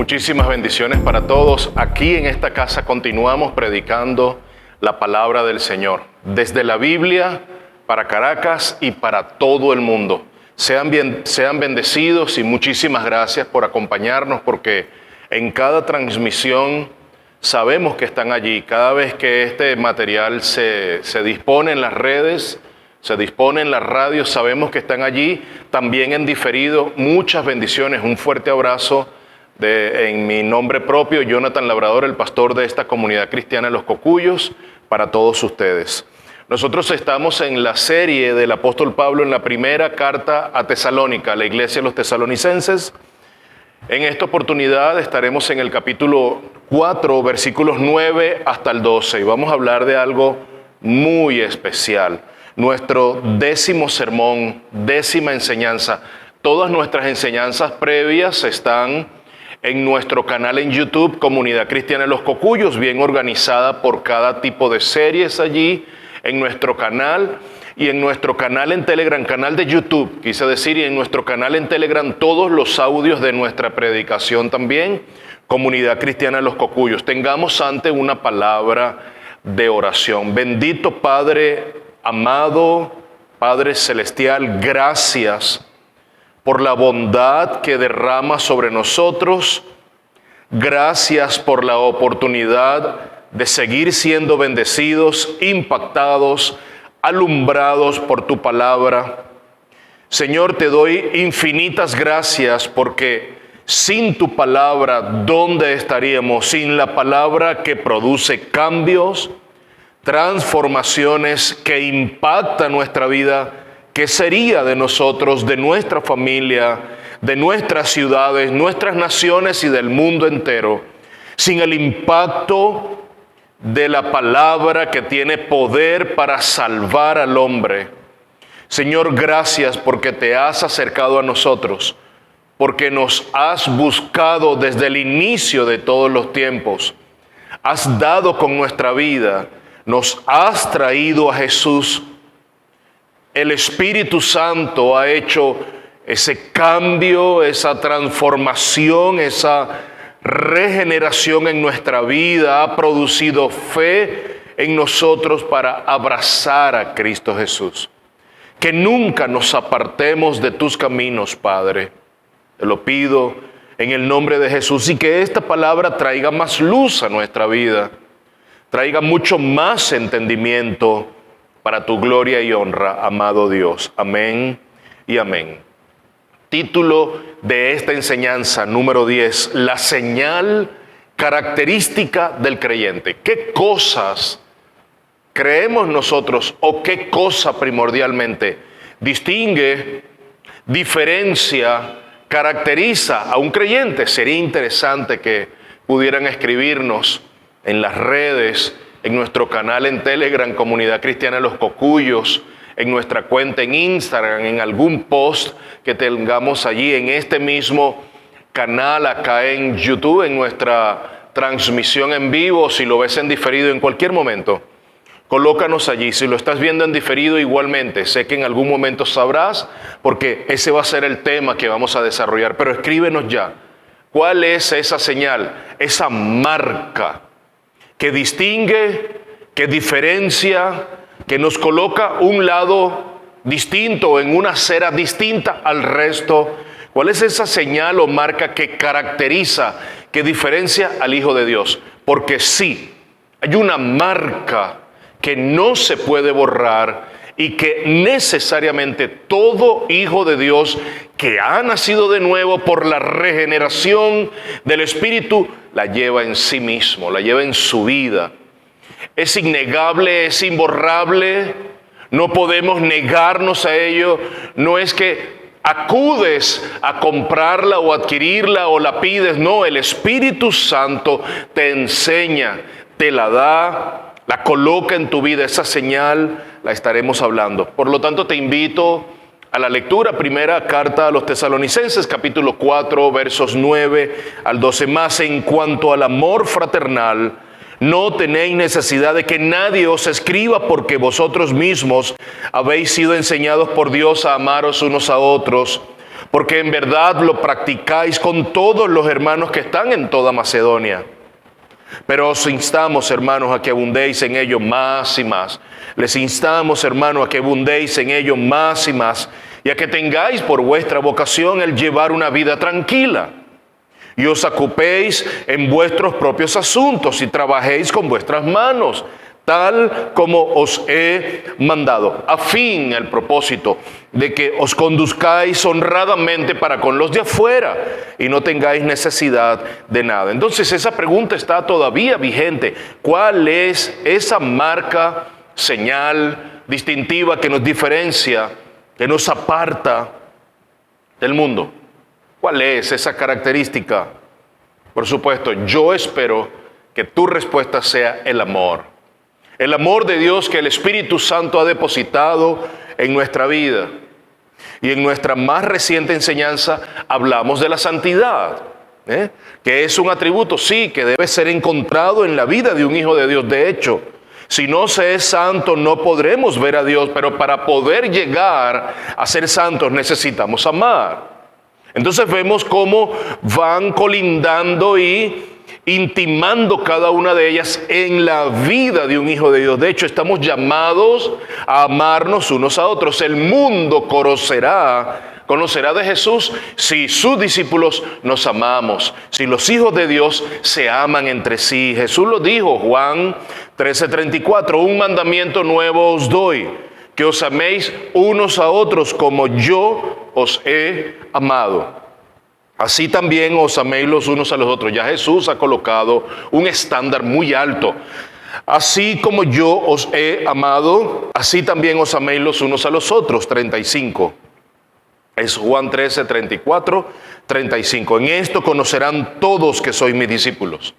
Muchísimas bendiciones para todos. Aquí en esta casa continuamos predicando la palabra del Señor, desde la Biblia para Caracas y para todo el mundo. Sean bendecidos y muchísimas gracias por acompañarnos, porque en cada transmisión sabemos que están allí. Cada vez que este material se dispone en las redes, se dispone en las radios, sabemos que están allí. También en diferido, muchas bendiciones. Un fuerte abrazo en mi nombre propio, Jonathan Labrador, el pastor de esta comunidad cristiana Los Cocuyos, para todos ustedes. Nosotros estamos en la serie del apóstol Pablo en la primera carta a Tesalónica, a la iglesia de los tesalonicenses. En esta oportunidad estaremos en el capítulo 4, versículos 9 hasta el 12, y vamos a hablar de algo muy especial. Nuestro 10º sermón, 10ª enseñanza. Todas nuestras enseñanzas previas están en nuestro canal en YouTube, Comunidad Cristiana Los Cocuyos, bien organizada por cada tipo de series allí, en nuestro canal y en nuestro canal en Telegram, canal de YouTube, quise decir, y en nuestro canal en Telegram todos los audios de nuestra predicación también, Comunidad Cristiana Los Cocuyos. Tengamos antes una palabra de oración. Bendito Padre amado, Padre celestial, gracias por la bondad que derrama sobre nosotros. Gracias por la oportunidad de seguir siendo bendecidos, impactados, alumbrados por tu palabra. Señor, te doy infinitas gracias, porque sin tu palabra, ¿dónde estaríamos? Sin la palabra que produce cambios, transformaciones, que impacta nuestra vida, ¿qué sería de nosotros, de nuestra familia, de nuestras ciudades, nuestras naciones y del mundo entero, sin el impacto de la palabra que tiene poder para salvar al hombre? Señor, gracias porque te has acercado a nosotros, porque nos has buscado desde el inicio de todos los tiempos. Has dado con nuestra vida, nos has traído a Jesús. El Espíritu Santo ha hecho ese cambio, esa transformación, esa regeneración en nuestra vida, ha producido fe en nosotros para abrazar a Cristo Jesús. Que nunca nos apartemos de tus caminos, Padre. Te lo pido en el nombre de Jesús, y que esta palabra traiga más luz a nuestra vida, traiga mucho más entendimiento para tu gloria y honra, amado Dios. Amén y amén. Título de esta enseñanza, número 10, la señal característica del creyente. ¿Qué cosas creemos nosotros, o qué cosa primordialmente distingue, diferencia, caracteriza a un creyente? Sería interesante que pudieran escribirnos en las redes, en nuestro canal en Telegram, Comunidad Cristiana Los Cocuyos, en nuestra cuenta en Instagram, en algún post que tengamos allí, en este mismo canal acá en YouTube, en nuestra transmisión en vivo. Si lo ves en diferido en cualquier momento, colócanos allí. Si lo estás viendo en diferido, igualmente, sé que en algún momento sabrás, porque ese va a ser el tema que vamos a desarrollar, pero escríbenos ya. ¿Cuál es esa señal, esa marca que distingue, que diferencia, que nos coloca un lado distinto, en una acera distinta al resto? ¿Cuál es esa señal o marca que caracteriza, que diferencia al Hijo de Dios? Porque sí, hay una marca que no se puede borrar y que necesariamente todo hijo de Dios que ha nacido de nuevo por la regeneración del Espíritu la lleva en sí mismo, la lleva en su vida. Es innegable, es imborrable, no podemos negarnos a ello. No es que acudes a comprarla o adquirirla o la pides, no, el Espíritu Santo te enseña, te la da, la coloca en tu vida. Esa señal la estaremos hablando. Por lo tanto, te invito a la lectura, primera carta a los tesalonicenses, capítulo 4, versos 9 al 12. Más en cuanto al amor fraternal, no tenéis necesidad de que nadie os escriba, porque vosotros mismos habéis sido enseñados por Dios a amaros unos a otros, porque en verdad lo practicáis con todos los hermanos que están en toda Macedonia. Pero os instamos, hermanos, a que abundéis en ello más y más. Les instamos, hermanos, a que abundéis en ello más y más, y a que tengáis por vuestra vocación el llevar una vida tranquila, y os ocupéis en vuestros propios asuntos, y trabajéis con vuestras manos, tal como os he mandado, a fin, el propósito, de que os conduzcáis honradamente para con los de afuera y no tengáis necesidad de nada. Entonces esa pregunta está todavía vigente. ¿Cuál es esa marca, señal distintiva que nos diferencia, que nos aparta del mundo? ¿Cuál es esa característica? Por supuesto, yo espero que tu respuesta sea el amor. El amor de Dios que el Espíritu Santo ha depositado en nuestra vida. Y en nuestra más reciente enseñanza hablamos de la santidad, que es un atributo, sí, que debe ser encontrado en la vida de un hijo de Dios. De hecho, si no se es santo no podremos ver a Dios, pero para poder llegar a ser santos necesitamos amar. Entonces vemos cómo van colindando y intimando cada una de ellas en la vida de un hijo de Dios. De hecho, estamos llamados a amarnos unos a otros. El mundo conocerá de Jesús si sus discípulos nos amamos, si los hijos de Dios se aman entre sí. Jesús lo dijo, Juan 13:34, un mandamiento nuevo os doy, que os améis unos a otros como yo os he amado. Así también os améis los unos a los otros. Ya Jesús ha colocado un estándar muy alto. Así como yo os he amado, así también os améis los unos a los otros. 35. Es Juan 13, 34, 35. En esto conocerán todos que sois mis discípulos,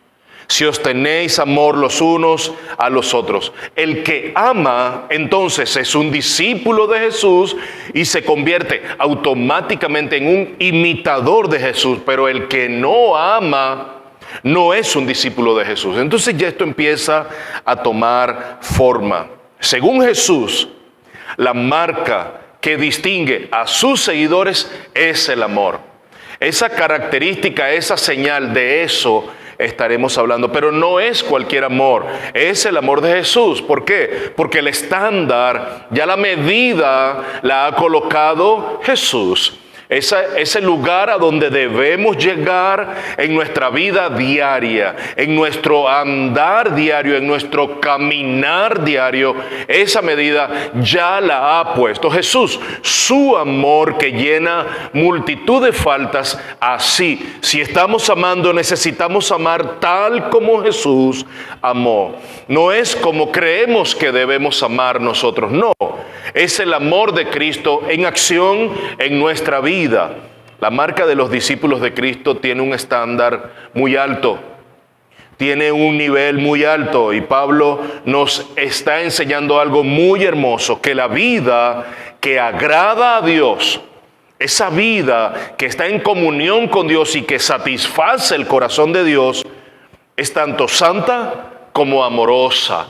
si os tenéis amor los unos a los otros. El que ama, entonces, es un discípulo de Jesús y se convierte automáticamente en un imitador de Jesús. Pero el que no ama no es un discípulo de Jesús. Entonces ya esto empieza a tomar forma. Según Jesús, la marca que distingue a sus seguidores es el amor. Esa característica, esa señal, de eso estaremos hablando, pero no es cualquier amor, es el amor de Jesús. ¿Por qué? Porque el estándar, ya la medida la ha colocado Jesús. Ese lugar a donde debemos llegar en nuestra vida diaria, en nuestro andar diario, en nuestro caminar diario, esa medida ya la ha puesto Jesús. Su amor que llena multitud de faltas, así, si estamos amando, necesitamos amar tal como Jesús amó. No es como creemos que debemos amar nosotros, no. Es el amor de Cristo en acción en nuestra vida. La marca de los discípulos de Cristo tiene un estándar muy alto, tiene un nivel muy alto, y Pablo nos está enseñando algo muy hermoso, que la vida que agrada a Dios, esa vida que está en comunión con Dios y que satisface el corazón de Dios, es tanto santa como amorosa.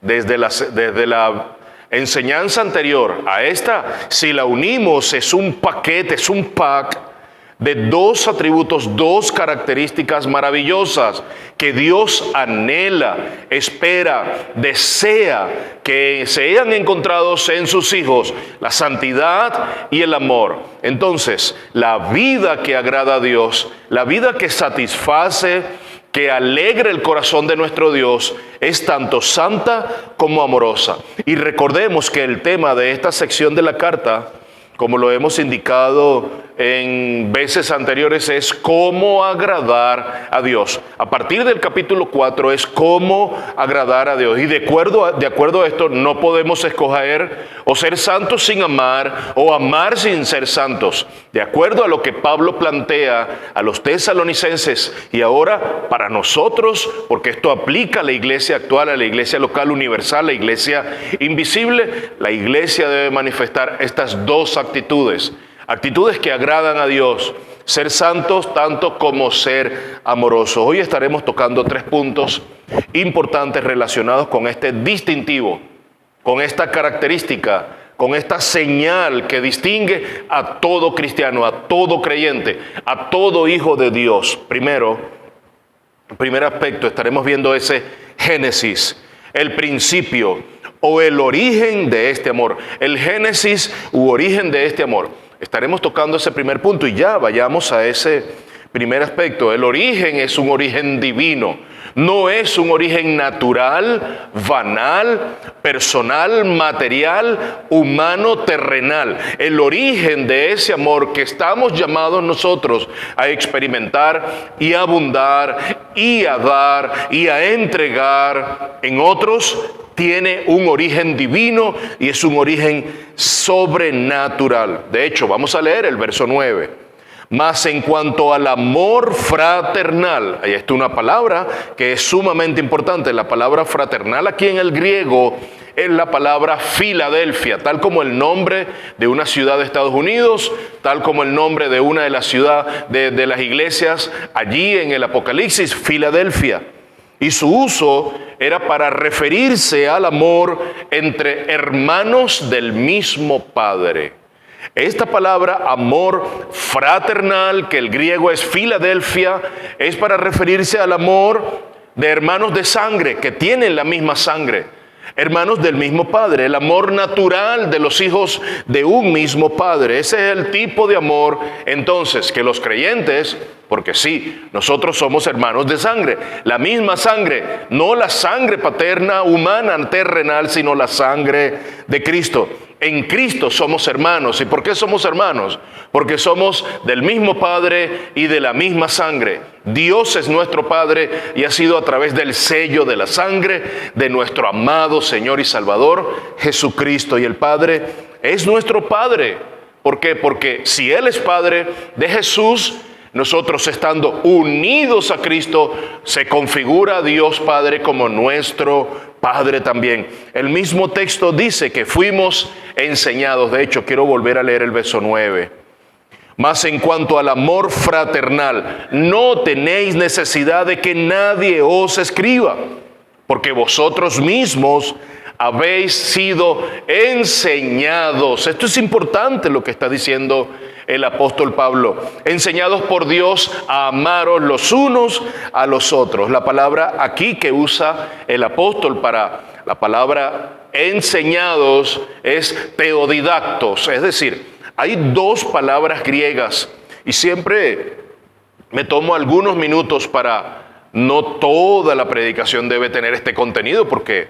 Desde la enseñanza anterior a esta, si la unimos, es un paquete, es un pack de dos atributos, dos características maravillosas que Dios anhela, espera, desea que sean encontrados en sus hijos: la santidad y el amor. Entonces, la vida que agrada a Dios, la vida que satisface, que alegra el corazón de nuestro Dios, es tanto santa como amorosa. Y recordemos que el tema de esta sección de la carta, como lo hemos indicado en veces anteriores, es cómo agradar a Dios. A partir del capítulo 4 es cómo agradar a Dios. Y de acuerdo a esto, no podemos escoger o ser santos sin amar o amar sin ser santos. De acuerdo a lo que Pablo plantea a los tesalonicenses y ahora para nosotros, porque esto aplica a la iglesia actual, a la iglesia local universal, la iglesia invisible, la iglesia debe manifestar estas dos actitudes que agradan a Dios: ser santos tanto como ser amorosos. Hoy estaremos tocando 3 puntos importantes relacionados con este distintivo, con esta característica, con esta señal que distingue a todo cristiano, a todo creyente, a todo hijo de Dios. Primero, el primer aspecto, estaremos viendo ese génesis, el principio o el origen de este amor. El génesis u origen de este amor. Estaremos tocando ese primer punto y ya vayamos a ese primer aspecto. El origen es un origen divino. No es un origen natural, banal, personal, material, humano, terrenal. El origen de ese amor que estamos llamados nosotros a experimentar y a abundar y a dar y a entregar en otros tiene un origen divino y es un origen sobrenatural. De hecho, vamos a leer el verso 9. Mas en cuanto al amor fraternal, ahí está una palabra que es sumamente importante. La palabra fraternal aquí en el griego es la palabra Filadelfia, tal como el nombre de una ciudad de Estados Unidos, tal como el nombre de una de las ciudades de las iglesias allí en el Apocalipsis, Filadelfia. Y su uso era para referirse al amor entre hermanos del mismo Padre. Esta palabra amor fraternal, que el griego es Filadelfia, es para referirse al amor de hermanos de sangre, que tienen la misma sangre, hermanos del mismo Padre, el amor natural de los hijos de un mismo Padre. Ese es el tipo de amor, entonces, que los creyentes, porque sí, nosotros somos hermanos de sangre, la misma sangre, no la sangre paterna, humana, terrenal, sino la sangre de Cristo. En Cristo somos hermanos. ¿Y por qué somos hermanos? Porque somos del mismo Padre y de la misma sangre. Dios es nuestro Padre y ha sido a través del sello de la sangre de nuestro amado Señor y Salvador, Jesucristo. Y el Padre es nuestro Padre. ¿Por qué? Porque si Él es Padre de Jesús, nosotros estando unidos a Cristo, se configura a Dios Padre como nuestro Padre también. El mismo texto dice que fuimos enseñados. De hecho, quiero volver a leer el verso 9. Mas en cuanto al amor fraternal, no tenéis necesidad de que nadie os escriba, porque vosotros mismos habéis sido enseñados. Esto es importante lo que está diciendo el apóstol Pablo. Enseñados por Dios a amaros los unos a los otros. La palabra aquí que usa el apóstol para la palabra enseñados es teodidactos. Es decir, hay dos palabras griegas y siempre me tomo algunos minutos para, no toda la predicación debe tener este contenido porque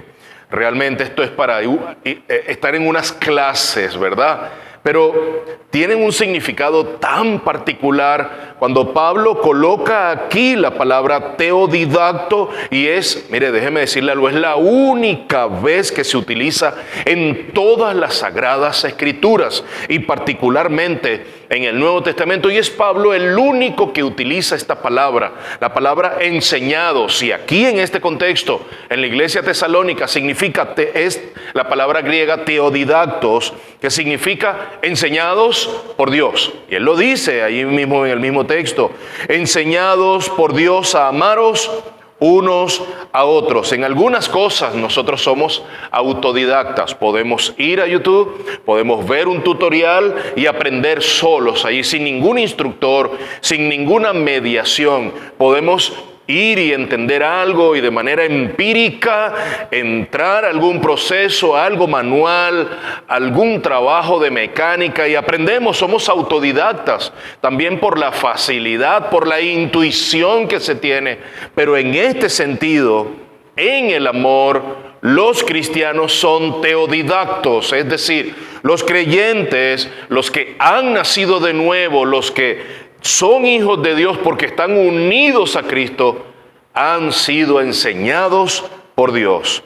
realmente esto es para estar en unas clases, ¿verdad? Pero tienen un significado tan particular cuando Pablo coloca aquí la palabra teodidacto y es, mire, déjeme decirle algo, es la única vez que se utiliza en todas las Sagradas Escrituras y particularmente en el Nuevo Testamento, y es Pablo el único que utiliza esta palabra, la palabra enseñados. Y aquí en este contexto, en la iglesia tesalónica, significa, es la palabra griega teodidactos, que significa enseñados por Dios. Y él lo dice ahí mismo en el mismo texto, enseñados por Dios a amaros unos a otros. En algunas cosas nosotros somos autodidactas. Podemos ir a YouTube, podemos ver un tutorial y aprender solos, ahí sin ningún instructor, sin ninguna mediación. Podemos ir y entender algo y de manera empírica entrar a algún proceso, algo manual, algún trabajo de mecánica y aprendemos, somos autodidactas, también por la facilidad, por la intuición que se tiene. Pero en este sentido, en el amor, los cristianos son teodidactos, es decir, los creyentes, los que han nacido de nuevo, los que son hijos de Dios porque están unidos a Cristo, han sido enseñados por Dios.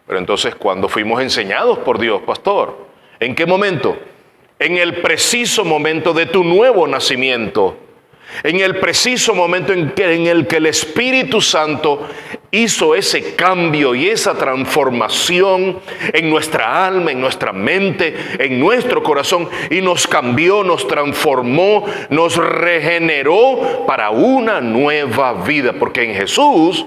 Pero entonces, ¿cuándo fuimos enseñados por Dios, pastor? ¿En qué momento? En el preciso momento de tu nuevo nacimiento. En el preciso momento en el que el Espíritu Santo hizo ese cambio y esa transformación en nuestra alma, en nuestra mente, en nuestro corazón, y nos cambió, nos transformó, nos regeneró para una nueva vida, porque en Jesús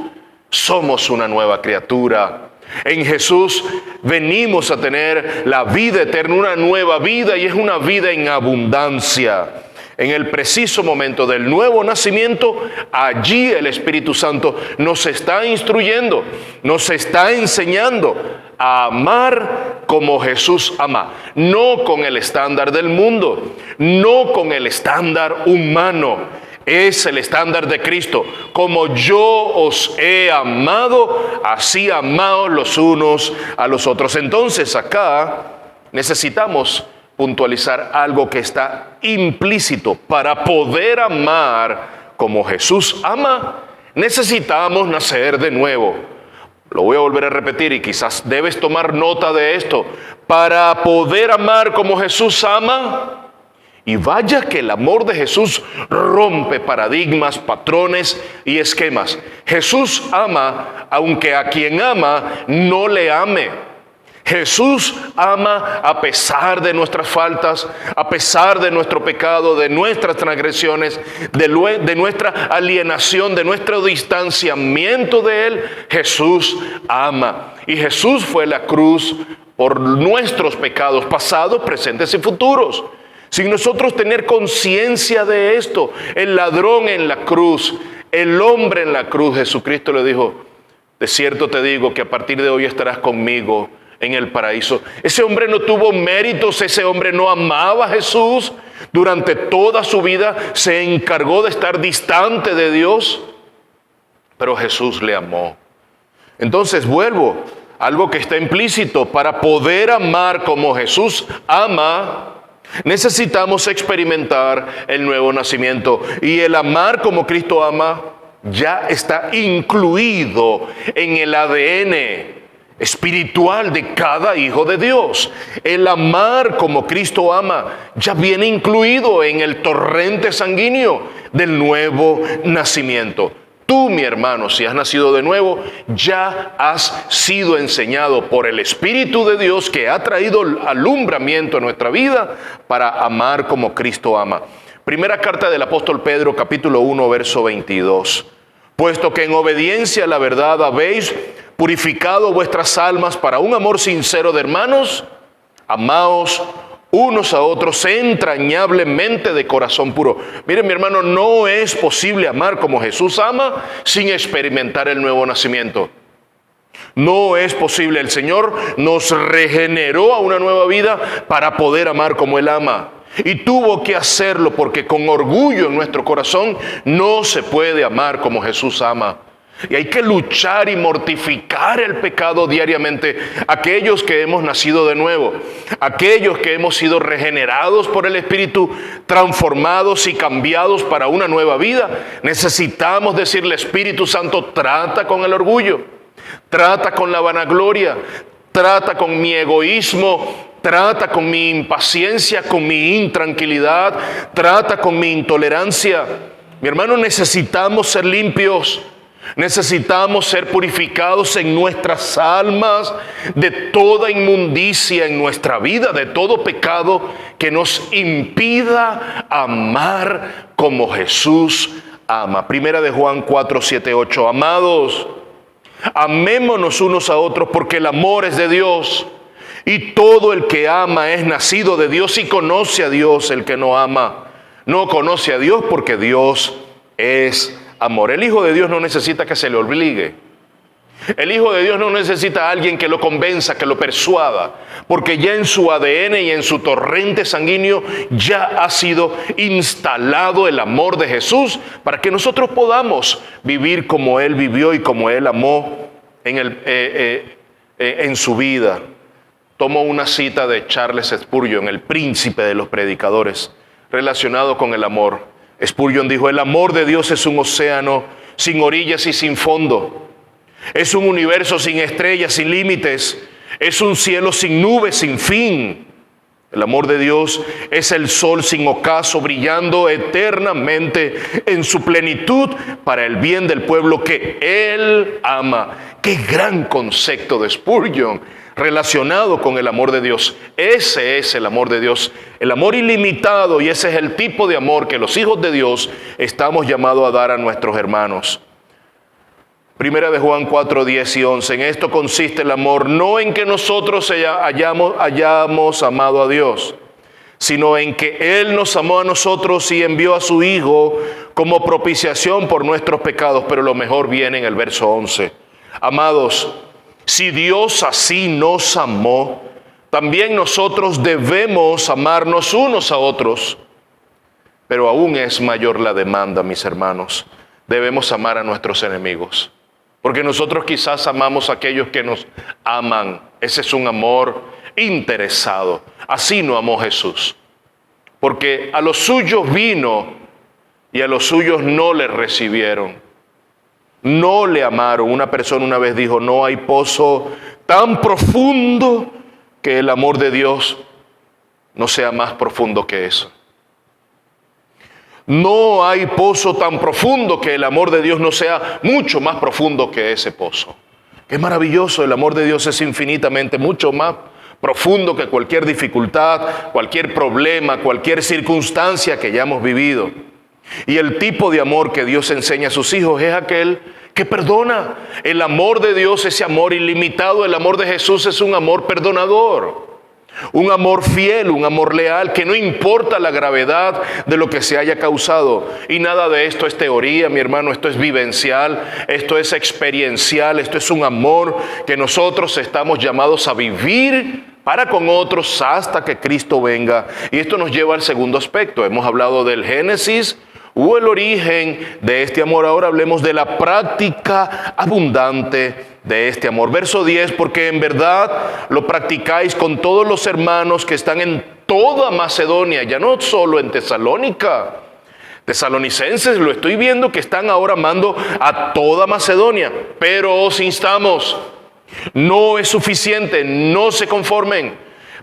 somos una nueva criatura. En Jesús venimos a tener la vida eterna, una nueva vida, y es una vida en abundancia. En el preciso momento del nuevo nacimiento, allí el Espíritu Santo nos está instruyendo, nos está enseñando a amar como Jesús ama, no con el estándar del mundo, no con el estándar humano. Es el estándar de Cristo. Como yo os he amado, así amaos los unos a los otros. Entonces acá necesitamos puntualizar algo que está implícito. Para poder amar como Jesús ama, necesitamos nacer de nuevo. Lo voy a volver a repetir y quizás debes tomar nota de esto. Para poder amar como Jesús ama, y vaya que el amor de Jesús rompe paradigmas, patrones y esquemas. Jesús ama aunque a quien ama no le ame. Jesús ama a pesar de nuestras faltas, a pesar de nuestro pecado, de nuestras transgresiones, de nuestra alienación, de nuestro distanciamiento de Él. Jesús ama. Y Jesús fue la cruz por nuestros pecados pasados, presentes y futuros. Sin nosotros tener conciencia de esto, el ladrón en la cruz, el hombre en la cruz, Jesucristo le dijo: de cierto te digo que a partir de hoy estarás conmigo en el paraíso. Ese hombre no tuvo méritos, ese hombre no amaba a Jesús. Durante toda su vida se encargó de estar distante de Dios, pero Jesús le amó. Entonces vuelvo, algo que está implícito: para poder amar como Jesús ama, necesitamos experimentar el nuevo nacimiento. Y el amar como Cristo ama ya está incluido en el ADN espiritual de cada hijo de Dios. El amar como Cristo ama ya viene incluido en el torrente sanguíneo del nuevo nacimiento. Tú, mi hermano, si has nacido de nuevo, ya has sido enseñado por el Espíritu de Dios, que ha traído alumbramiento en nuestra vida para amar como Cristo ama. Primera carta del apóstol Pedro, capítulo 1, verso 22. Puesto que en obediencia a la verdad habéis purificado vuestras almas para un amor sincero de hermanos, amaos unos a otros entrañablemente de corazón puro. Miren, mi hermano, no es posible amar como Jesús ama sin experimentar el nuevo nacimiento. No es posible. El Señor nos regeneró a una nueva vida para poder amar como Él ama. Y tuvo que hacerlo porque con orgullo en nuestro corazón no se puede amar como Jesús ama. Y hay que luchar y mortificar el pecado diariamente. Aquellos que hemos nacido de nuevo, aquellos que hemos sido regenerados por el Espíritu, transformados y cambiados para una nueva vida, necesitamos decirle: Espíritu Santo, trata con el orgullo, trata con la vanagloria, trata con mi egoísmo, trata con mi impaciencia, con mi intranquilidad, trata con mi intolerancia. Mi hermano, necesitamos ser limpios. Necesitamos ser purificados en nuestras almas de toda inmundicia en nuestra vida, de todo pecado que nos impida amar como Jesús ama. Primera de Juan 4, 7, 8. Amados, amémonos unos a otros porque el amor es de Dios. Y todo el que ama es nacido de Dios y conoce a Dios. El que no ama no conoce a Dios porque Dios es amor. El Hijo de Dios no necesita que se le obligue. El Hijo de Dios no necesita a alguien que lo convenza, que lo persuada, porque ya en su ADN y en su torrente sanguíneo ya ha sido instalado el amor de Jesús para que nosotros podamos vivir como Él vivió y como Él amó en su vida. Tomo una cita de Charles Spurgeon, el príncipe de los predicadores, relacionado con el amor. Spurgeon dijo: el amor de Dios es un océano sin orillas y sin fondo. Es un universo sin estrellas, sin límites. Es un cielo sin nubes, sin fin. El amor de Dios es el sol sin ocaso, brillando eternamente en su plenitud para el bien del pueblo que Él ama. ¡Qué gran concepto de Spurgeon relacionado con el amor de Dios! Ese es el amor de Dios, el amor ilimitado, y ese es el tipo de amor que los hijos de Dios estamos llamados a dar a nuestros hermanos. Primera de Juan 4, 10 y 11. En esto consiste el amor, no en que nosotros hayamos amado a Dios, sino en que Él nos amó a nosotros y envió a su Hijo como propiciación por nuestros pecados. Pero lo mejor viene en el verso 11. Amados, si Dios así nos amó, también nosotros debemos amarnos unos a otros. Pero aún es mayor la demanda, mis hermanos. Debemos amar a nuestros enemigos. Porque nosotros quizás amamos a aquellos que nos aman. Ese es un amor interesado. Así no amó Jesús. Porque a los suyos vino y a los suyos no le recibieron. No le amaron. Una persona una vez dijo, no hay pozo tan profundo que el amor de Dios no sea más profundo que eso. No hay pozo tan profundo que el amor de Dios no sea mucho más profundo que ese pozo. Qué maravilloso, el amor de Dios es infinitamente mucho más profundo que cualquier dificultad, cualquier problema, cualquier circunstancia que hayamos vivido. Y el tipo de amor que Dios enseña a sus hijos es aquel que perdona. El amor de Dios, ese amor ilimitado, el amor de Jesús es un amor perdonador. Un amor fiel, un amor leal, que no importa la gravedad de lo que se haya causado. Y nada de esto es teoría, mi hermano, esto es vivencial, esto es experiencial, esto es un amor que nosotros estamos llamados a vivir para con otros hasta que Cristo venga. Y esto nos lleva al segundo aspecto. Hemos hablado del Génesis o el origen de este amor. Ahora hablemos de la práctica abundante de este amor. Verso 10, porque en verdad lo practicáis con todos los hermanos que están en toda Macedonia, ya no solo en Tesalónica. Tesalonicenses, lo estoy viendo que están ahora amando a toda Macedonia, pero os instamos, no es suficiente, no se conformen,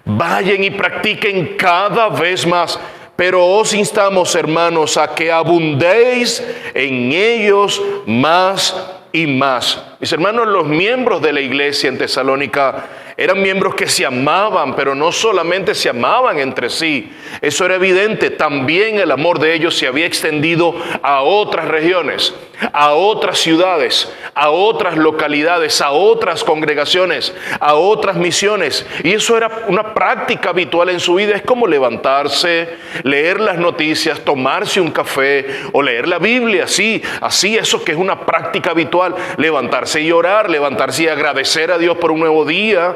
vayan y practiquen cada vez más. Pero os instamos, hermanos, a que abundéis en ellos más y más. Mis hermanos, los miembros de la iglesia en Tesalónica eran miembros que se amaban, pero no solamente se amaban entre sí. Eso era evidente. También el amor de ellos se había extendido a otras regiones, a otras ciudades, a otras localidades, a otras congregaciones, a otras misiones. Y eso era una práctica habitual en su vida. Es como levantarse, leer las noticias, tomarse un café o leer la Biblia. Sí, así eso que es una práctica habitual. Levantarse y orar, levantarse y agradecer a Dios por un nuevo día,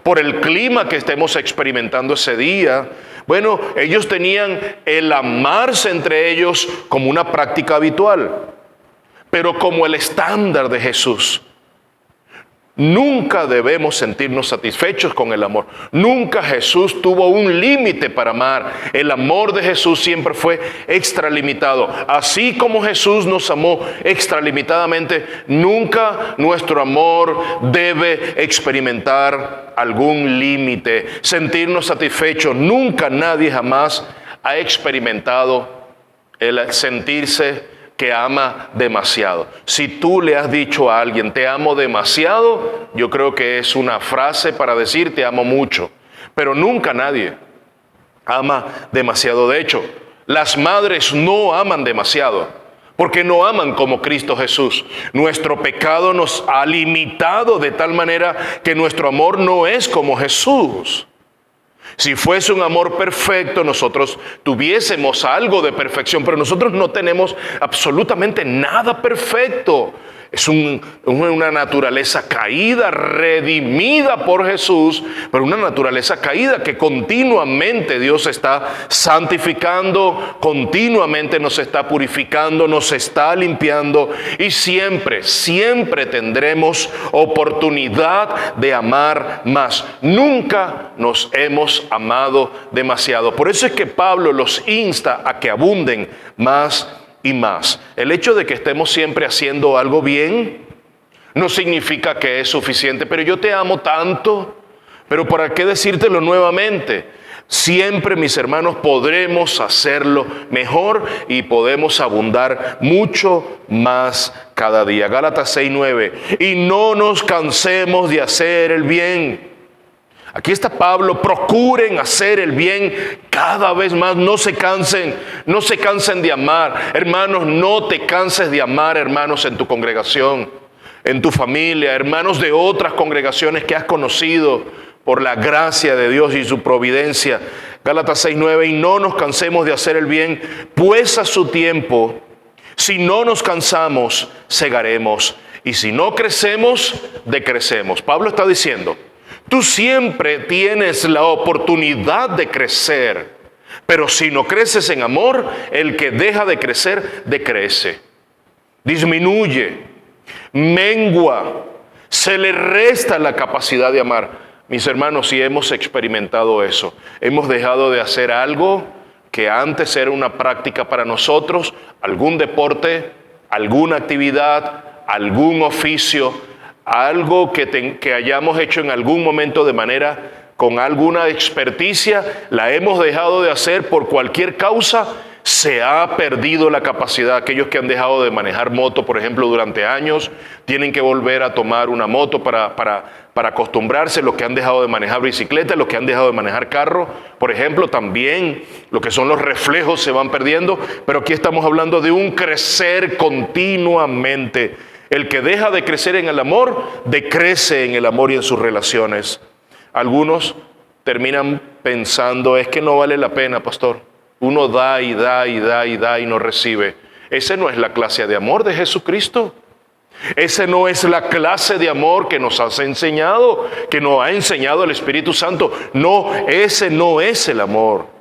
por el clima que estemos experimentando ese día. Bueno, ellos tenían el amarse entre ellos como una práctica habitual, pero como el estándar de Jesús. Nunca debemos sentirnos satisfechos con el amor. Nunca Jesús tuvo un límite para amar. El amor de Jesús siempre fue extralimitado. Así como Jesús nos amó extralimitadamente, nunca nuestro amor debe experimentar algún límite, sentirnos satisfechos. Nunca nadie jamás ha experimentado el sentirse que ama demasiado. Si tú le has dicho a alguien, te amo demasiado, yo creo que es una frase para decir te amo mucho. Pero nunca nadie ama demasiado. De hecho, las madres no aman demasiado, porque no aman como Cristo Jesús. Nuestro pecado nos ha limitado de tal manera que nuestro amor no es como Jesús. Si fuese un amor perfecto, nosotros tuviésemos algo de perfección, pero nosotros no tenemos absolutamente nada perfecto. Es una naturaleza caída, redimida por Jesús, pero una naturaleza caída que continuamente Dios está santificando, continuamente nos está purificando, nos está limpiando y siempre, siempre tendremos oportunidad de amar más. Nunca nos hemos amado demasiado. Por eso es que Pablo los insta a que abunden más y más. El hecho de que estemos siempre haciendo algo bien no significa que es suficiente. Pero yo te amo tanto. Pero ¿para qué decírtelo nuevamente? Siempre, mis hermanos, podremos hacerlo mejor y podemos abundar mucho más cada día. Gálatas 6:9. Y no nos cansemos de hacer el bien. Aquí está Pablo, procuren hacer el bien cada vez más, no se cansen de amar. Hermanos, no te canses de amar, hermanos, en tu congregación. en tu familia, hermanos de otras congregaciones que has conocido por la gracia de Dios y su providencia. Gálatas 6:9, y no nos cansemos de hacer el bien, pues a su tiempo, si no nos cansamos, segaremos. Y si no crecemos, decrecemos. Pablo está diciendo, tú siempre tienes la oportunidad de crecer, pero si no creces en amor, el que deja de crecer, decrece. Disminuye, mengua, se le resta la capacidad de amar. Mis hermanos, si hemos experimentado eso, hemos dejado de hacer algo que antes era una práctica para nosotros, algún deporte, alguna actividad, algún oficio, algo que hayamos hecho en algún momento de manera con alguna experticia, la hemos dejado de hacer por cualquier causa, se ha perdido la capacidad. Aquellos que han dejado de manejar moto, por ejemplo, durante años, tienen que volver a tomar una moto para acostumbrarse. Los que han dejado de manejar bicicleta, los que han dejado de manejar carro, por ejemplo, también lo que son los reflejos se van perdiendo. Pero aquí estamos hablando de un crecer continuamente. El que deja de crecer en el amor, decrece en el amor y en sus relaciones. Algunos terminan pensando, es que no vale la pena, pastor. Uno da y da y da y da y no recibe. Esa no es la clase de amor de Jesucristo. Esa no es la clase de amor que nos has enseñado, que nos ha enseñado el Espíritu Santo. No, ese no es el amor.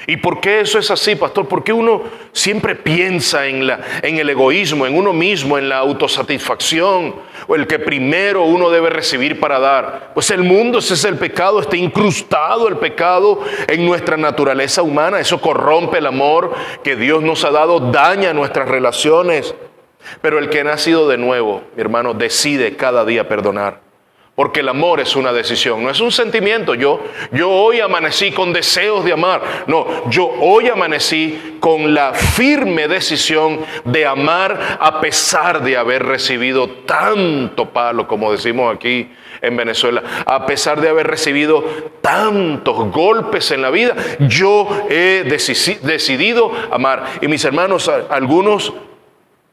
¿Y por qué eso es así, pastor? Porque uno siempre piensa en el egoísmo, en uno mismo, en la autosatisfacción, o el que primero uno debe recibir para dar. Pues el mundo, ese es el pecado, está incrustado el pecado en nuestra naturaleza humana. Eso corrompe el amor que Dios nos ha dado, daña nuestras relaciones. Pero el que ha nacido de nuevo, mi hermano, decide cada día perdonar. Porque el amor es una decisión, no es un sentimiento. Yo hoy amanecí con deseos de amar. No, yo hoy amanecí con la firme decisión de amar a pesar de haber recibido tanto palo, como decimos aquí en Venezuela. A pesar de haber recibido tantos golpes en la vida, yo he decidido amar. Y mis hermanos, algunos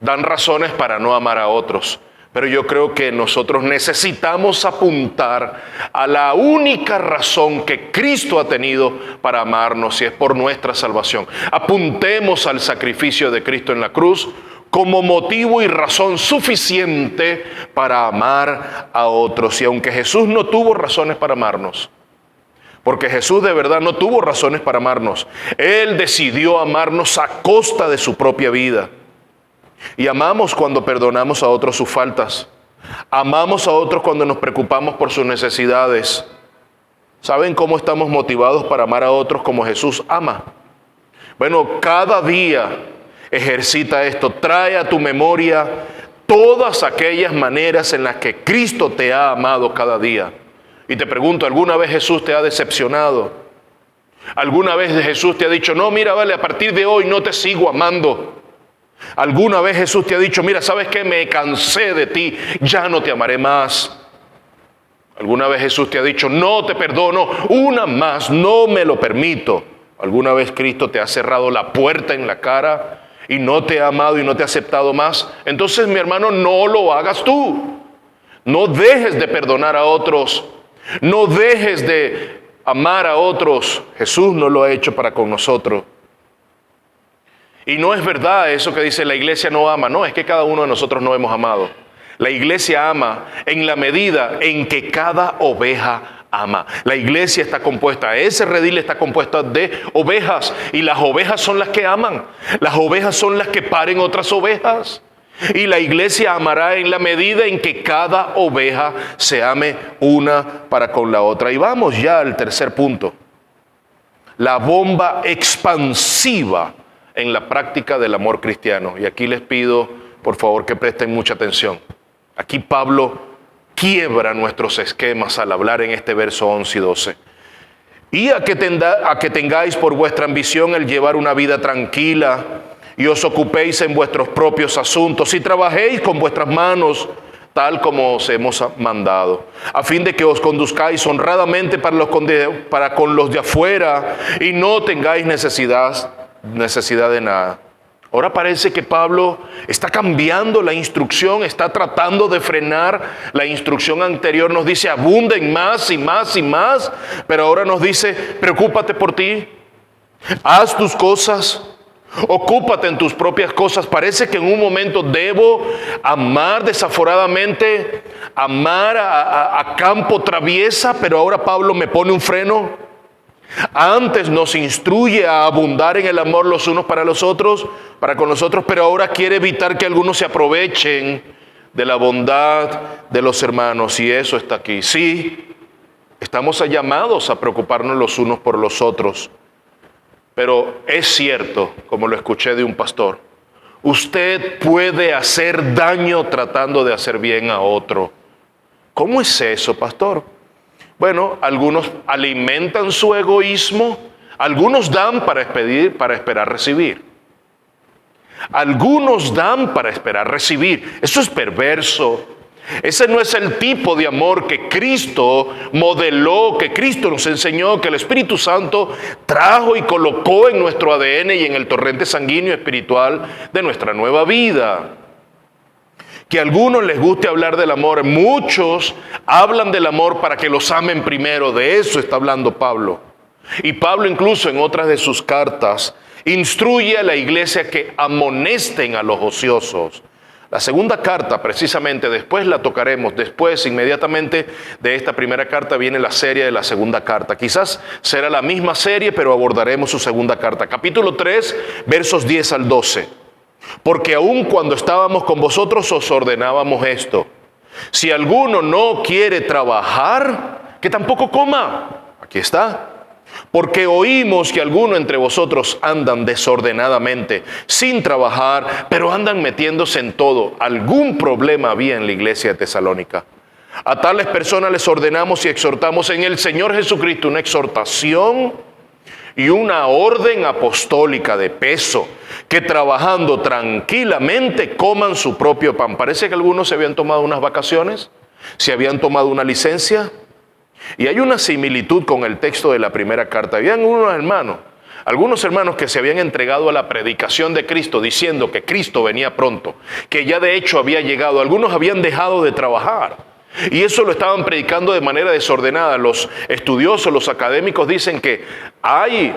dan razones para no amar a otros. Pero yo creo que nosotros necesitamos apuntar a la única razón que Cristo ha tenido para amarnos, y es por nuestra salvación. Apuntemos al sacrificio de Cristo en la cruz como motivo y razón suficiente para amar a otros. Y aunque Jesús no tuvo razones para amarnos, porque Jesús de verdad no tuvo razones para amarnos, Él decidió amarnos a costa de su propia vida. Y amamos cuando perdonamos a otros sus faltas. Amamos a otros cuando nos preocupamos por sus necesidades. ¿Saben cómo estamos motivados para amar a otros como Jesús ama? Bueno, cada día ejercita esto. Trae a tu memoria todas aquellas maneras en las que Cristo te ha amado cada día. Y te pregunto, ¿alguna vez Jesús te ha decepcionado? ¿Alguna vez Jesús te ha dicho, no, mira, vale, a partir de hoy no te sigo amando? ¿Alguna vez Jesús te ha dicho, mira, ¿sabes qué? Me cansé de ti, ya no te amaré más? ¿Alguna vez Jesús te ha dicho, no te perdono, una más, no me lo permito? ¿Alguna vez Cristo te ha cerrado la puerta en la cara y no te ha amado y no te ha aceptado más? Entonces, mi hermano, no lo hagas tú. No dejes de perdonar a otros. No dejes de amar a otros. Jesús no lo ha hecho para con nosotros. Y no es verdad eso que dice la iglesia no ama. No, es que cada uno de nosotros no hemos amado. La iglesia ama en la medida en que cada oveja ama. La iglesia está compuesta, ese redil está compuesto de ovejas. Y las ovejas son las que aman. Las ovejas son las que paren otras ovejas. Y la iglesia amará en la medida en que cada oveja se ame una para con la otra. Y vamos ya al tercer punto. La bomba expansiva en la práctica del amor cristiano. Y aquí les pido, por favor, que presten mucha atención. Aquí Pablo quiebra nuestros esquemas al hablar en este verso 11 y 12. Y a que tengáis por vuestra ambición el llevar una vida tranquila y os ocupéis en vuestros propios asuntos y trabajéis con vuestras manos tal como os hemos mandado, a fin de que os conduzcáis honradamente para con los de afuera y no tengáis necesidad de nada. Ahora parece que Pablo está cambiando la instrucción, está tratando de frenar la instrucción anterior. Nos dice abunden más y más y más, pero ahora nos dice preocúpate por ti, haz tus cosas, ocúpate en tus propias cosas. Parece que en un momento debo amar desaforadamente, amar a campo traviesa, pero ahora Pablo me pone un freno. Antes nos instruye a abundar en el amor los unos para los otros, para con los otros, pero ahora quiere evitar que algunos se aprovechen de la bondad de los hermanos, y eso está aquí. Sí, estamos llamados a preocuparnos los unos por los otros. Pero es cierto, como lo escuché de un pastor, usted puede hacer daño tratando de hacer bien a otro. ¿Cómo es eso, pastor? Bueno, algunos alimentan su egoísmo, algunos dan para esperar recibir. Algunos dan para esperar recibir. Eso es perverso. Ese no es el tipo de amor que Cristo modeló, que Cristo nos enseñó, que el Espíritu Santo trajo y colocó en nuestro ADN y en el torrente sanguíneo espiritual de nuestra nueva vida. Que a algunos les guste hablar del amor, muchos hablan del amor para que los amen primero. De eso está hablando Pablo. Y Pablo incluso en otras de sus cartas instruye a la iglesia que amonesten a los ociosos. La segunda carta, precisamente, después la tocaremos, después, inmediatamente de esta primera carta viene la serie de la segunda carta. Quizás será la misma serie, pero abordaremos su segunda carta. Capítulo 3, versos 10 al 12. Porque aun cuando estábamos con vosotros os ordenábamos esto: si alguno no quiere trabajar, que tampoco coma. Aquí está. Porque oímos que algunos entre vosotros andan desordenadamente, sin trabajar, pero andan metiéndose en todo. Algún problema había en la iglesia de Tesalónica. A tales personas les ordenamos y exhortamos en el Señor Jesucristo, una exhortación y una orden apostólica de peso, que trabajando tranquilamente coman su propio pan. Parece que algunos se habían tomado unas vacaciones, se habían tomado una licencia. Y hay una similitud con el texto de la primera carta. Habían algunos hermanos que se habían entregado a la predicación de Cristo, diciendo que Cristo venía pronto, que ya de hecho había llegado. Algunos habían dejado de trabajar y eso lo estaban predicando de manera desordenada. Los estudiosos, los académicos dicen que hay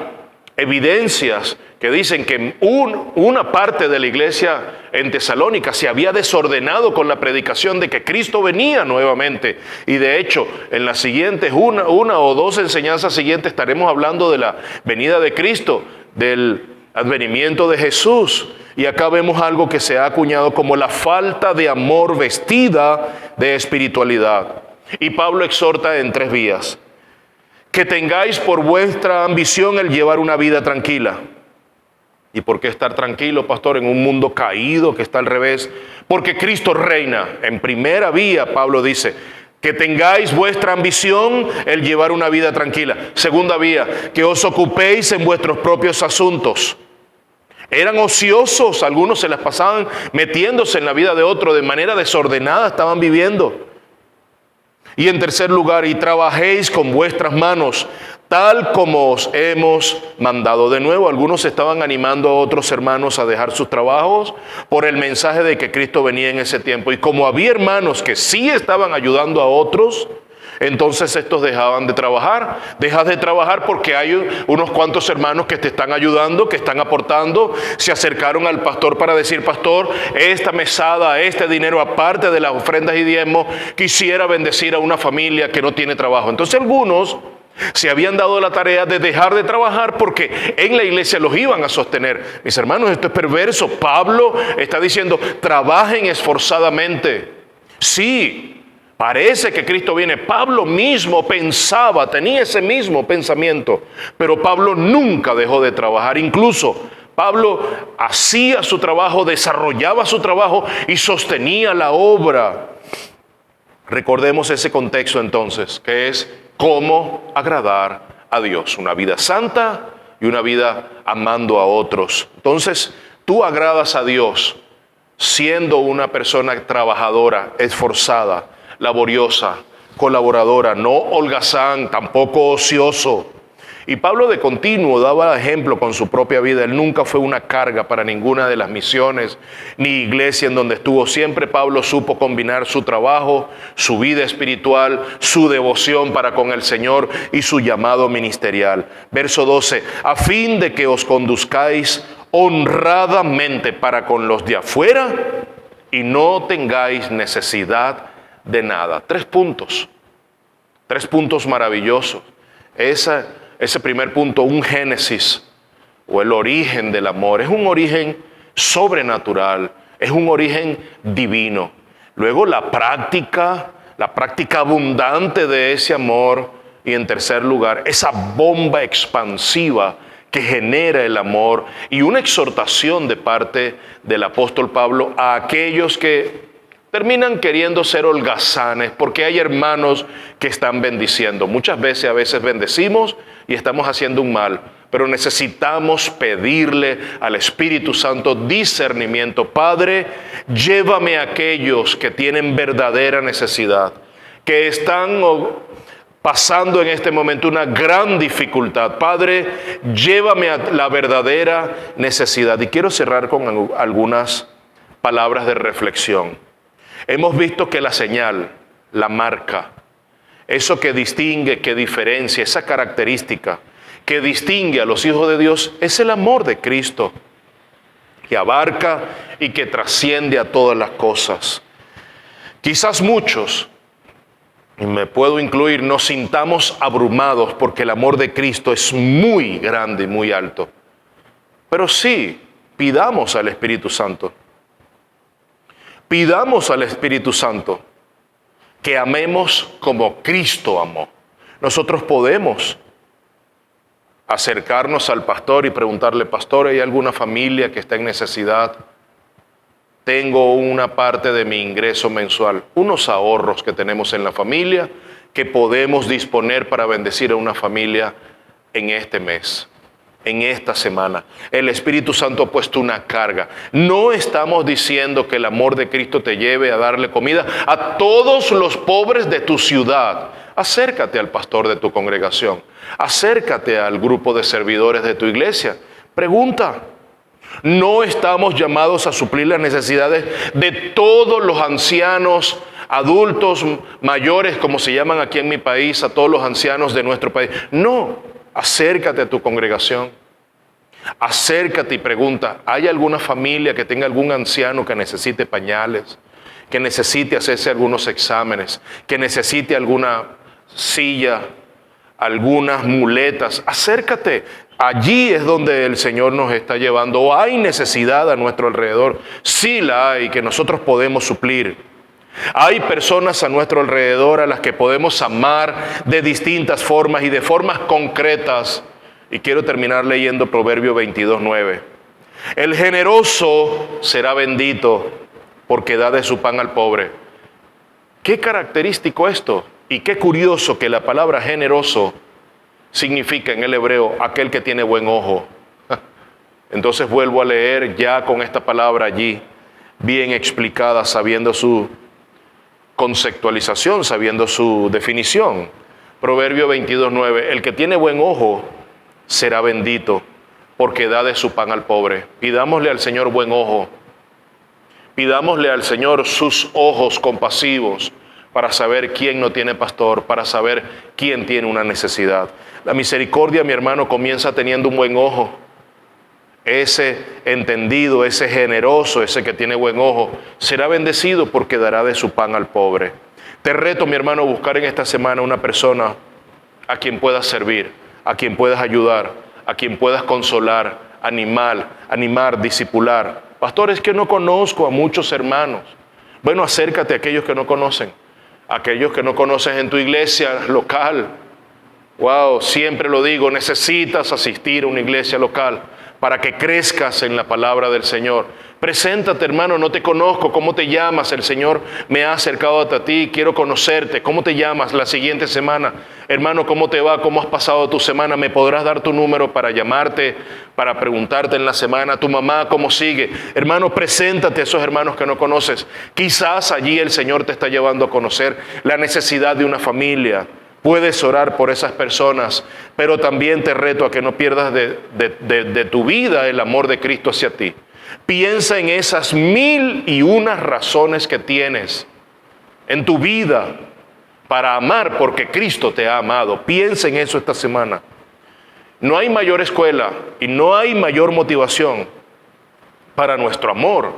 evidencias que dicen que una parte de la iglesia en Tesalónica se había desordenado con la predicación de que Cristo venía nuevamente. Y de hecho, en las siguientes, una o dos enseñanzas siguientes, estaremos hablando de la venida de Cristo, del advenimiento de Jesús. Y acá vemos algo que se ha acuñado como la falta de amor vestida de espiritualidad. Y Pablo exhorta en 3 vías: que tengáis por vuestra ambición el llevar una vida tranquila. ¿Y por qué estar tranquilo, pastor, en un mundo caído que está al revés? Porque Cristo reina. En primera vía, Pablo dice, que tengáis vuestra ambición el llevar una vida tranquila. Segunda vía, que os ocupéis en vuestros propios asuntos. Eran ociosos, algunos se las pasaban metiéndose en la vida de otro, de manera desordenada estaban viviendo. Y en tercer lugar, y trabajéis con vuestras manos, tal como os hemos mandado. De nuevo, algunos estaban animando a otros hermanos a dejar sus trabajos por el mensaje de que Cristo venía en ese tiempo. Y como había hermanos que sí estaban ayudando a otros, entonces estos dejaban de trabajar. Dejas de trabajar porque hay unos cuantos hermanos que te están ayudando, que están aportando. Se acercaron al pastor para decir: pastor, esta mesada, este dinero, aparte de las ofrendas y diezmos, quisiera bendecir a una familia que no tiene trabajo. Entonces algunos se habían dado la tarea de dejar de trabajar porque en la iglesia los iban a sostener. Mis hermanos, esto es perverso. Pablo está diciendo: trabajen esforzadamente. Sí, parece que Cristo viene. Pablo mismo pensaba, tenía ese mismo pensamiento, pero Pablo nunca dejó de trabajar. Incluso Pablo hacía su trabajo, desarrollaba su trabajo y sostenía la obra. Recordemos ese contexto entonces, que es cómo agradar a Dios. Una vida santa y una vida amando a otros. Entonces, tú agradas a Dios siendo una persona trabajadora, esforzada, laboriosa, colaboradora, no holgazán, tampoco ocioso. Y Pablo de continuo daba ejemplo con su propia vida. Él nunca fue una carga para ninguna de las misiones ni iglesia en donde estuvo. Siempre Pablo supo combinar su trabajo, su vida espiritual, su devoción para con el Señor y su llamado ministerial. Verso 12, a fin de que os conduzcáis honradamente para con los de afuera y no tengáis necesidad de nada. 3 puntos maravillosos. Ese primer punto, un génesis o el origen del amor, es un origen sobrenatural, es un origen divino. Luego la práctica abundante de ese amor, y en tercer lugar, esa bomba expansiva que genera el amor y una exhortación de parte del apóstol Pablo a aquellos que terminan queriendo ser holgazanes, porque hay hermanos que están bendiciendo. Muchas veces, a veces bendecimos y estamos haciendo un mal, pero necesitamos pedirle al Espíritu Santo discernimiento. Padre, llévame a aquellos que tienen verdadera necesidad, que están pasando en este momento una gran dificultad. Padre, llévame a la verdadera necesidad. Y quiero cerrar con algunas palabras de reflexión. Hemos visto que la señal, la marca, eso que distingue, que diferencia, esa característica que distingue a los hijos de Dios es el amor de Cristo, que abarca y que trasciende a todas las cosas. Quizás muchos, y me puedo incluir, nos sintamos abrumados porque el amor de Cristo es muy grande y muy alto. Pero sí, pidamos al Espíritu Santo. Pidamos al Espíritu Santo que amemos como Cristo amó. Nosotros podemos acercarnos al pastor y preguntarle: pastor, ¿hay alguna familia que está en necesidad? Tengo una parte de mi ingreso mensual, unos ahorros que tenemos en la familia que podemos disponer para bendecir a una familia en este mes, en esta semana. El Espíritu Santo ha puesto una carga. No estamos diciendo que el amor de Cristo te lleve a darle comida a todos los pobres de tu ciudad. Acércate al pastor de tu congregación. Acércate al grupo de servidores de tu iglesia. Pregunta. No estamos llamados a suplir las necesidades de todos los ancianos, adultos, mayores, como se llaman aquí en mi país, a todos los ancianos de nuestro país. No, acércate a tu congregación. Acércate y pregunta: ¿hay alguna familia que tenga algún anciano que necesite pañales, que necesite hacerse algunos exámenes, que necesite alguna silla, algunas muletas? Acércate. Allí es donde el Señor nos está llevando. ¿O hay necesidad a nuestro alrededor? Sí la hay, que nosotros podemos suplir. Hay personas a nuestro alrededor a las que podemos amar de distintas formas y de formas concretas. Y quiero terminar leyendo Proverbio 22:9. El generoso será bendito porque da de su pan al pobre. Qué característico esto, y qué curioso que la palabra generoso significa en el hebreo aquel que tiene buen ojo. Entonces vuelvo a leer ya con esta palabra allí, bien explicada, sabiendo su conceptualización, sabiendo su definición. Proverbio 22:9, el que tiene buen ojo será bendito porque da de su pan al pobre. Pidámosle al Señor buen ojo. Pidámosle al Señor sus ojos compasivos para saber quién no tiene pastor, para saber quién tiene una necesidad. La misericordia, mi hermano, comienza teniendo un buen ojo. Ese entendido, ese generoso, ese que tiene buen ojo, será bendecido porque dará de su pan al pobre. Te reto, mi hermano, a buscar en esta semana una persona a quien puedas servir, a quien puedas ayudar, a quien puedas consolar, animar, discipular. Pastor, es que no conozco a muchos hermanos. Bueno, acércate a aquellos que no conocen. Aquellos que no conoces en tu iglesia local. Wow, siempre lo digo, necesitas asistir a una iglesia local para que crezcas en la palabra del Señor. Preséntate, hermano, no te conozco, ¿cómo te llamas? El Señor me ha acercado a ti, quiero conocerte. ¿Cómo te llamas la siguiente semana? Hermano, ¿cómo te va? ¿Cómo has pasado tu semana? ¿Me podrás dar tu número para llamarte, para preguntarte en la semana? ¿Tu mamá cómo sigue? Hermano, preséntate a esos hermanos que no conoces. Quizás allí el Señor te está llevando a conocer la necesidad de una familia. Puedes orar por esas personas, pero también te reto a que no pierdas de tu vida el amor de Cristo hacia ti. Piensa en esas 1001 razones que tienes en tu vida para amar porque Cristo te ha amado. Piensa en eso esta semana. No hay mayor escuela y no hay mayor motivación para nuestro amor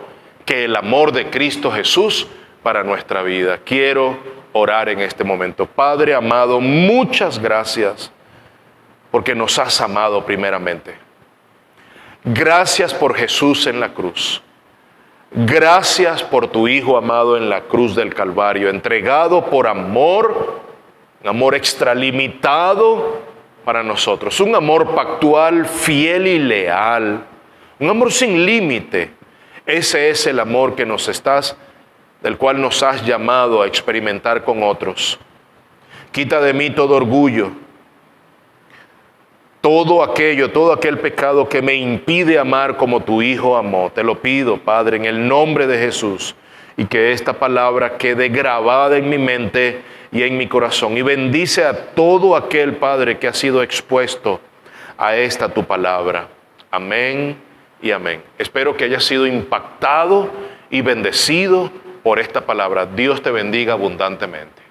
que el amor de Cristo Jesús para nuestra vida. Quiero orar en este momento. Padre amado, muchas gracias porque nos has amado primeramente. Gracias por Jesús en la cruz. Gracias por tu Hijo amado en la cruz del Calvario, entregado por amor, un amor extralimitado para nosotros, un amor pactual, fiel y leal, un amor sin límite. Ese es el amor que del cual nos has llamado a experimentar con otros. Quita de mí todo orgullo, todo aquel pecado que me impide amar como tu Hijo amó. Te lo pido, Padre, en el nombre de Jesús, y que esta palabra quede grabada en mi mente y en mi corazón. Y bendice a todo aquel, Padre, que ha sido expuesto a esta tu palabra. Amén y amén. Espero que hayas sido impactado y bendecido por esta palabra. Dios te bendiga abundantemente.